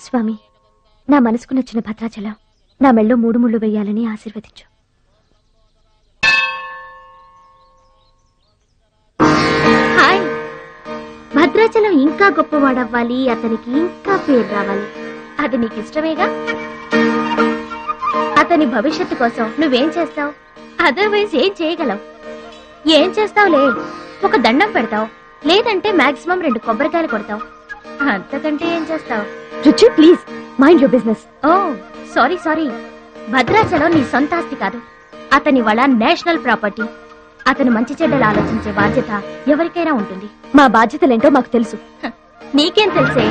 స్వామి, నా మనసుకు నచ్చిన భద్రాచలం నా మెళ్ళో 3 ముళ్ళు వేయాలని ఆశీర్వదించు. హాయ్. భద్రాచలం ఇంకా గొప్పవాడవ్వాలి, అతనికి ఇంకా పేరు రావాలి. అది నీకు ఇష్టమేగా? అతని భవిష్యత్తు కోసం నువ్వేం చేస్తావు? అదర్వైజ్ ఏం చేయగలవు? ఏం చేస్తావులే, ఒక దండం పెడతావు, లేదంటే మాక్సిమం 2 కొబ్బరికాయలు కొడతావు. అంతకంటే ఏం చేస్తావు? Ruchi, please mind your business. Oh sorry. Bhadrachalam నీ సొంత ఆస్తి కాదు, అతని వాళ్ళ నేషనల్ ప్రాపర్టీ. అతను మంచి చెడ్డలు ఆలోచించే బాధ్యత ఎవరికైనా ఉంటుంది. మా బాధ్యతలేంటో మాకు తెలుసు. నీకేం తెలుసే?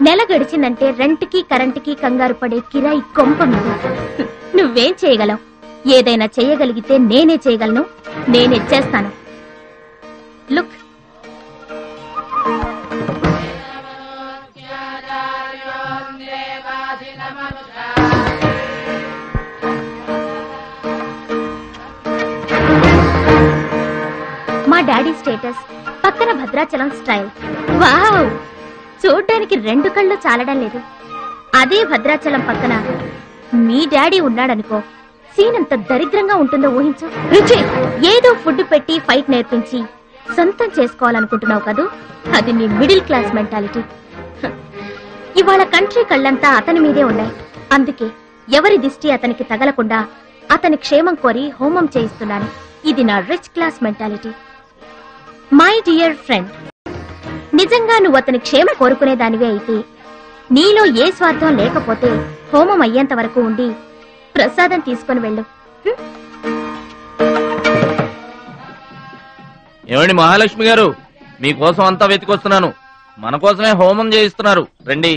నెల గడిచిందంటే రెంట్కి కరెంటుకి కంగారు పడే కిరాయి కొంప మీద. నువ్వేం చేయగలవు? ఏదైనా చేయగలిగితే నేనే చేయగలను, నేనే చేస్తాను. లుక్, మా డాడీ స్టేటస్, పక్కన భద్రాచలం స్టైల్. వావ్, చూడ్డానికి 2 కళ్ళు చాలడం లేదు. అదే భద్రాచలం పక్కన మీ డాడీ ఉన్నాడనుకో, సీన్ ఎంత దరిద్రంగా ఉంటుందో ఊహించు. రుచి, ఏదో ఫుడ్ పెట్టి ఫైట్ నేర్పించి సొంతం చేసుకోవాలనుకుంటున్నావు కదూ, అది నీ మిడిల్ క్లాస్ మెంటాలిటీ. ఇవాళ కంట్రీ కళ్ళంతా అతని మీదే ఉన్నాయి. అందుకే ఎవరి దిష్టి అతనికి తగలకుండా అతని క్షేమం కోరి హోమం చేయిస్తున్నాను. ఇది నా rich class mentality. My dear friend, నిజంగా నువ్వు అతని క్షేమం కోరుకునేదానివే అయితే, నీలో ఏ స్వార్థం లేకపోతే హోమం అయ్యేంత వరకు ఉండి ప్రసాదం తీసుకుని వెళ్ళు. ఏమండి మహాలక్ష్మి గారు, మీకోసం అంతా వెతికొస్తున్నాను. మన కోసమే హోమం చేయిస్తున్నారు, రండి.